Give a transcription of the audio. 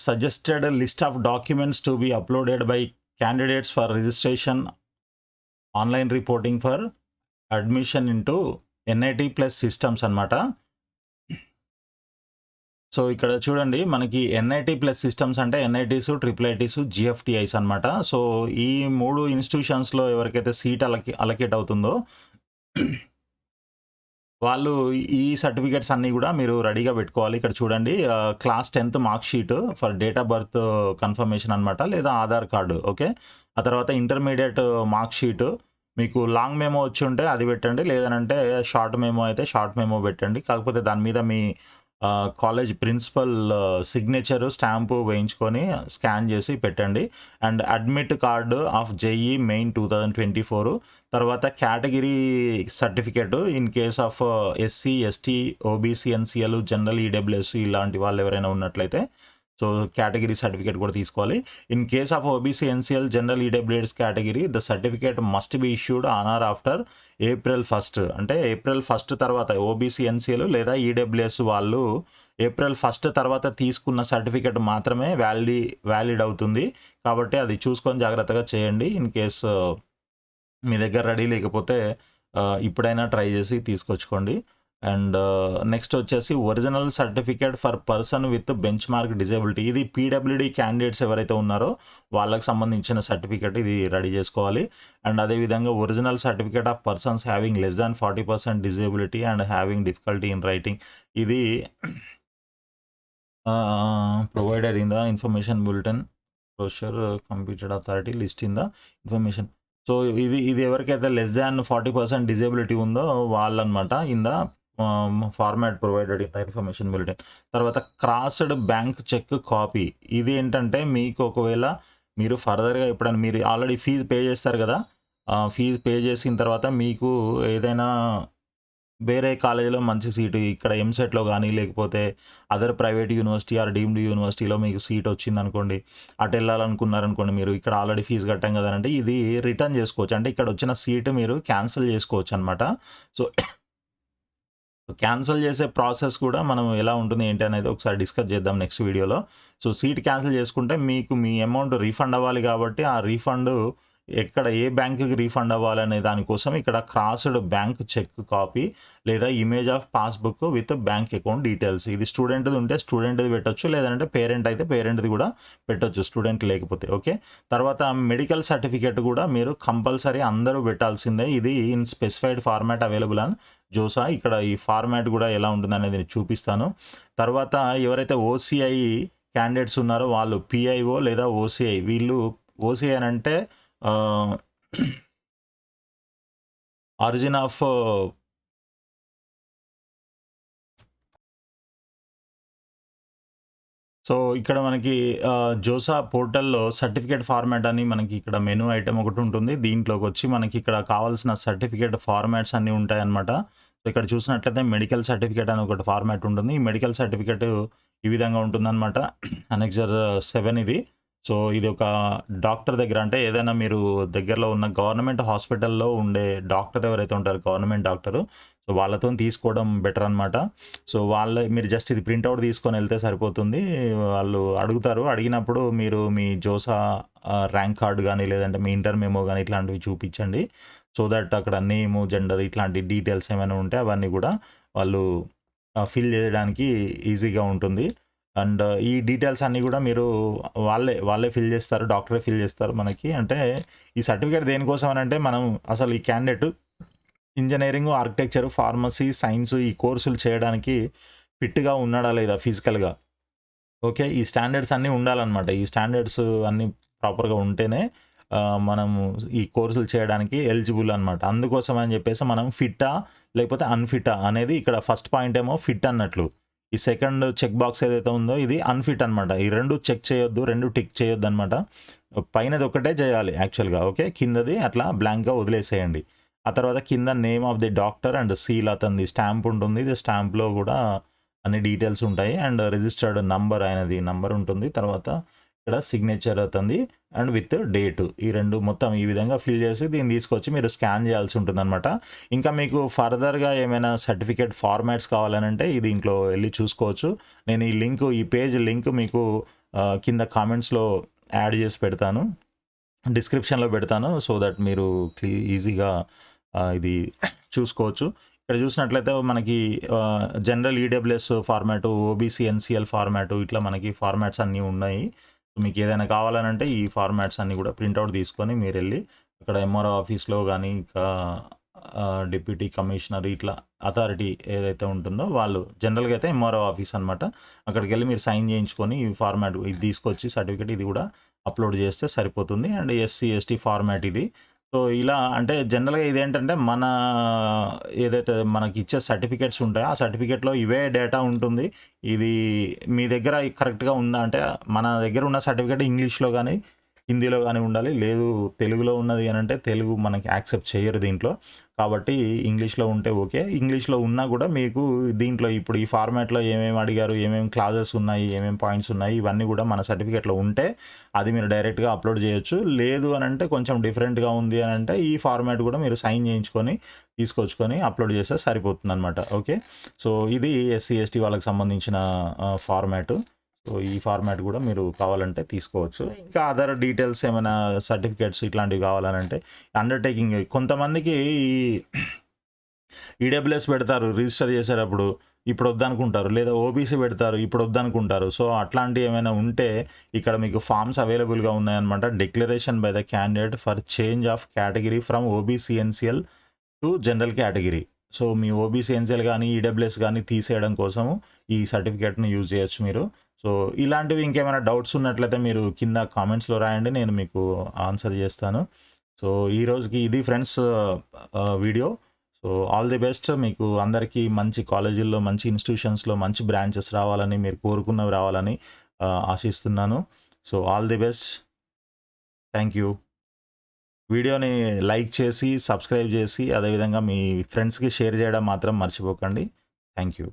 suggested a list of documents to be uploaded by candidates for registration online reporting for admission into NIT plus systems అన్నమాట. So ఇక్కడ చూడండి మనకి NIT plus systems అంటే NITస్, triple ITs, GFTIs అనమాట. So ఈ 3 ఇన్స్టిట్యూషన్స్లో ఎవరికైతే seat allocate అవుతుందో వాళ్ళు ఈ సర్టిఫికేట్స్ అన్నీ కూడా మీరు రెడీగా పెట్టుకోవాలి. ఇక్కడ చూడండి class 10th mark sheet for date of birth confirmation అనమాట, లేదా ఆధార్ కార్డు. ఓకే, ఆ తర్వాత ఇంటర్మీడియట్ మార్క్ షీట్, మీకు లాంగ్ మెమో వచ్చి ఉంటే అది పెట్టండి, లేదనంటే షార్ట్ మెమో అయితే షార్ట్ మెమో పెట్టండి. కాకపోతే దాని మీద మీ కాలేజ్ ప్రిన్సిపల్ సిగ్నేచరు స్టాంపు వేయించుకొని స్కాన్ చేసి పెట్టండి. And admit card of JEE main 2024, తర్వాత category certificate in case of SC, ST, OBC, NCL, జనరల్, EWS ఇలాంటి వాళ్ళు ఎవరైనా ఉన్నట్లయితే సో కేటగిరీ సర్టిఫికేట్ కూడా తీసుకోవాలి. In case of OBC, NCL, జనరల్, EWS category the certificate must be issued on or after April 1st. అంటే April 1st తర్వాత OBC, NCL లేదా EWS వాళ్ళు April 1st తర్వాత తీసుకున్న సర్టిఫికేట్ మాత్రమే వ్యాలిడ్ అవుతుంది. కాబట్టి అది చూసుకొని జాగ్రత్తగా చేయండి. ఇన్ కేస్ మీ దగ్గర రెడీ లేకపోతే ఇప్పుడైనా ట్రై చేసి తీసుకొచ్చుకోండి. అండ్ నెక్స్ట్ వచ్చేసి original certificate for person with bench mark disability. ఇది PWD క్యాండిడేట్స్ ఎవరైతే ఉన్నారో వాళ్ళకి సంబంధించిన సర్టిఫికేట్ ఇది రెడీ చేసుకోవాలి. అండ్ అదేవిధంగా original certificate of persons having less than 40% disability and having difficulty in writing, ఇది provided in the information bulletin brochure computed authority list in the information. So ఇది ఎవరికైతే లెస్ దాన్ 40% డిజేబిలిటీ ఉందో వాళ్ళనమాట in the format provided in the information bulletin. తర్వాత crossed bank cheque copy, ఇది ఏంటంటే మీకు ఒకవేళ మీరు ఫర్దర్గా ఎప్పుడైనా మీరు ఆల్రెడీ ఫీజు పే చేస్తారు కదా, ఫీజు పే చేసిన తర్వాత మీకు ఏదైనా వేరే కాలేజీలో మంచి సీటు ఇక్కడ ఎంసెట్లో కానీ లేకపోతే other private university or deemed యూనివర్సిటీలో మీకు సీట్ వచ్చింది అనుకోండి, అటు వెళ్ళాలనుకున్నారనుకోండి, మీరు ఇక్కడ ఆల్రెడీ ఫీజు కట్టాం కదంటే ఇది రిటర్న్ చేసుకోవచ్చు. అంటే ఇక్కడ వచ్చిన సీటు మీరు క్యాన్సిల్ చేసుకోవచ్చు అనమాట. సో క్యాన్సిల్ చేసే ప్రాసెస్ కూడా మనం ఎలా ఉంటుంది ఏంటి అనేది ఒకసారి డిస్కస్ చేద్దాం నెక్స్ట్ వీడియోలో. సో సీట్ క్యాన్సిల్ చేసుకుంటే మీకు మీ అమౌంట్ రీఫండ్ అవ్వాలి కాబట్టి ఆ రీఫండ్ ఎక్కడ ఏ బ్యాంకుకి రీఫండ్ అవ్వాలనే దానికోసం ఇక్కడ క్రాస్డ్ బ్యాంక్ చెక్ కాపీ లేదా image of passbook with bank account details, ఇది స్టూడెంట్ది ఉంటే స్టూడెంట్ది పెట్టొచ్చు, లేదంటే పేరెంట్ అయితే పేరెంట్ది కూడా పెట్టొచ్చు స్టూడెంట్ లేకపోతే. ఓకే, తర్వాత మెడికల్ సర్టిఫికేట్ కూడా మీరు కంపల్సరీ అందరూ పెట్టాల్సిందే. ఇది ఇన్ స్పెసిఫైడ్ ఫార్మాట్ అవైలబుల్ అని జోసా. ఇక్కడ ఈ ఫార్మాట్ కూడా ఎలా ఉంటుంది అనేది చూపిస్తాను. తర్వాత ఎవరైతే OCI క్యాండిడేట్స్ ఉన్నారో వాళ్ళు PIO లేదా OCI, వీళ్ళు OCI అని అంటే ఆరిజిన్ ఆఫ్ సో ఇక్కడ మనకి జోసా పోర్టల్లో సర్టిఫికేట్ ఫార్మాట్ అని మనకి ఇక్కడ మెనూ ఐటమ్ ఒకటి ఉంటుంది. దీంట్లోకి వచ్చి మనకి ఇక్కడ కావాల్సిన సర్టిఫికేట్ ఫార్మాట్స్ అన్నీ ఉంటాయన్నమాట. సో ఇక్కడ చూసినట్లయితే మెడికల్ సర్టిఫికేట్ అని ఒకటి ఫార్మాట్ ఉంటుంది. ఈ మెడికల్ సర్టిఫికేట్ ఈ విధంగా ఉంటుందన్నమాట. అనెక్సర్ 7 ఇది. సో ఇది ఒక డాక్టర్ దగ్గర, అంటే ఏదైనా మీరు దగ్గరలో ఉన్న గవర్నమెంట్ హాస్పిటల్లో ఉండే డాక్టర్ ఎవరైతే ఉంటారో గవర్నమెంట్ డాక్టరు, సో వాళ్ళతో తీసుకోవడం బెటర్ అనమాట. సో మీరు జస్ట్ ఇది ప్రింట్అవుట్ తీసుకొని వెళ్తే సరిపోతుంది. వాళ్ళు అడుగుతారు, అడిగినప్పుడు మీరు మీ జోసా ర్యాంక్ కార్డు కానీ లేదంటే మీ ఇంటర్ మెమో కానీ ఇట్లాంటివి చూపించండి. సో దట్ అక్కడ నేము, జెండర్ ఇట్లాంటి డీటెయిల్స్ ఏమైనా ఉంటే అవన్నీ కూడా వాళ్ళు ఫిల్ చేయడానికి ఈజీగా ఉంటుంది. అండ్ ఈ డీటెయిల్స్ అన్నీ కూడా మీరు వాళ్ళే ఫిల్ చేస్తారు, డాక్టరే ఫిల్ చేస్తారు మనకి. అంటే ఈ సర్టిఫికేట్ దేనికోసం అని అంటే మనం అసలు ఈ candidate engineering, architecture, pharmacy, science ఈ కోర్సులు చేయడానికి ఫిట్గా ఉన్నాడా లేదా ఫిజికల్గా. ఓకే, ఈ స్టాండర్డ్స్ అన్నీ ఉండాలన్నమాట. ఈ స్టాండర్డ్స్ అన్నీ ప్రాపర్గా ఉంటేనే మనము ఈ కోర్సులు చేయడానికి ఎలిజిబుల్ అనమాట. అందుకోసం అని చెప్పేసి మనం ఫిట్టా లేకపోతే అన్ఫిట్టా అనేది ఇక్కడ ఫస్ట్ పాయింట్ ఏమో ఫిట్ అన్నట్లు, ఈ సెకండ్ చెక్ బాక్స్ ఏదైతే ఉందో ఇది అన్ఫిట్ అనమాట. ఈ రెండు చెక్ చేయొద్దు, రెండు టిక్ చేయొద్దు అనమాట. పైనది ఒకటే చేయాలి యాక్చువల్గా. ఓకే, కిందది అట్లా బ్లాంక్గా వదిలేసేయండి. ఆ తర్వాత కింద name of the doctor and seal అతనిది స్టాంప్ ఉంటుంది. ఇది స్టాంప్లో కూడా అన్ని డీటెయిల్స్ ఉంటాయి. అండ్ రిజిస్టర్డ్ నంబర్ అయినది నంబర్ ఉంటుంది. తర్వాత ఇక్కడ సిగ్నేచర్ అవుతుంది అండ్ విత్ డేట్ ఈ రెండు మొత్తం ఈ విధంగా ఫిల్ చేసి దీన్ని తీసుకొచ్చి మీరు స్కాన్ చేయాల్సి ఉంటుందన్నమాట. ఇంకా మీకు ఫర్దర్గా ఏమైనా సర్టిఫికేట్ ఫార్మాట్స్ కావాలనంటే ఇది దీంట్లో వెళ్ళి చూసుకోవచ్చు. నేను ఈ పేజ్ లింక్ మీకు కింద కామెంట్స్లో యాడ్ చేసి పెడతాను, డిస్క్రిప్షన్లో పెడతాను. సో దట్ మీరు ఈజీగా ఇది చూసుకోవచ్చు. ఇక్కడ చూసినట్లయితే మనకి general EWS format, OBC NCL format, ఇట్లా మనకి ఫార్మాట్స్ అన్నీ ఉన్నాయి. మీకు ఏదైనా కావాలనంటే ఈ ఫార్మాట్స్ అన్నీ కూడా ప్రింట్అవుట్ తీసుకొని మీరు వెళ్ళి అక్కడ ఎంఆర్ఓ ఆఫీస్లో కానీ ఇంకా డిప్యూటీ కమిషనర్ ఇట్లా అథారిటీ ఏదైతే ఉంటుందో వాళ్ళు జనరల్గా అయితే ఎంఆర్ఓ ఆఫీస్ అనమాట, అక్కడికి వెళ్ళి మీరు సైన్ చేయించుకొని ఈ ఫార్మాట్ ఇది తీసుకొచ్చి సర్టిఫికేట్ ఇది కూడా అప్లోడ్ చేస్తే సరిపోతుంది. అండ్ ఎస్సీ ఎస్టీ ఫార్మాట్ ఇది. సో ఇలా అంటే జనరల్గా ఇదేంటంటే మన ఏదైతే మనకి ఇచ్చే సర్టిఫికేట్స్ ఉంటాయో ఆ సర్టిఫికేట్లో ఇవే డేటా ఉంటుంది. ఇది మీ దగ్గర కరెక్ట్గా ఉందా అంటే మన దగ్గర ఉన్న సర్టిఫికేట్ ఇంగ్లీష్లో కానీ హిందీలో కానీ ఉండాలి. లేదు తెలుగులో ఉన్నది అని అంటే తెలుగు మనకి యాక్సెప్ట్ చేయరు దీంట్లో, కాబట్టి ఇంగ్లీష్లో ఉంటే ఓకే. ఇంగ్లీష్లో ఉన్నా కూడా మీకు దీంట్లో ఇప్పుడు ఈ ఫార్మాట్లో ఏమేమి అడిగారు, ఏమేమి క్లాజెస్ ఉన్నాయి, ఏమేమి పాయింట్స్ ఉన్నాయి, ఇవన్నీ కూడా మన సర్టిఫికేట్లో ఉంటే అది మీరు డైరెక్ట్గా అప్లోడ్ చేయొచ్చు. లేదు అని అంటే కొంచెం డిఫరెంట్గా ఉంది అని అంటే ఈ ఫార్మాట్ కూడా మీరు సైన్ చేయించుకొని తీసుకొచ్చుకొని అప్లోడ్ చేస్తే సరిపోతుంది అనమాట. ఓకే, సో ఇది ఎస్సీ ఎస్టీ వాళ్ళకి సంబంధించిన ఫార్మాటు. సో ఈ ఫార్మాట్ కూడా మీరు కావాలంటే తీసుకోవచ్చు. ఇంకా అదర్ డీటెయిల్స్ ఏమైనా సర్టిఫికేట్స్ ఇట్లాంటివి కావాలనంటే అండర్టేకింగ్ కొంతమందికి ఈడబ్ల్యూఎస్ పెడతారు రిజిస్టర్ చేసేటప్పుడు, ఇప్పుడు వద్దనుకుంటారు, లేదా ఓబీసీ పెడతారు ఇప్పుడు వద్దనుకుంటారు. సో అట్లాంటివి ఏమైనా ఉంటే ఇక్కడ మీకు ఫామ్స్ అవైలబుల్గా ఉన్నాయన్నమాట. Declaration by the candidate for change of category from OBC NCL to general category. So me OBC NCL కానీ ఈడబ్ల్యూఎస్ కానీ తీసేయడం కోసము ఈ సర్టిఫికేట్ను యూజ్ చేయొచ్చు మీరు. సో ఇలాంటివి ఇంకేమైనా డౌట్స్ ఉన్నట్లయితే మీరు కింద కామెంట్స్లో రాయండి, నేను మీకు ఆన్సర్ చేస్తాను. సో ఈ రోజుకి ఇది friends video. So all the best మీకు అందరికీ. మంచి కాలేజీల్లో, మంచి ఇన్స్టిట్యూషన్స్లో మంచి బ్రాంచెస్ రావాలని, మీరు కోరుకున్నవి రావాలని ఆశిస్తున్నాను. So all the best. Thank you. వీడియోని లైక్ చేసి సబ్స్క్రైబ్ చేసి అదేవిధంగా మీ ఫ్రెండ్స్కి షేర్ చేయడం మాత్రం మర్చిపోకండి. Thank you.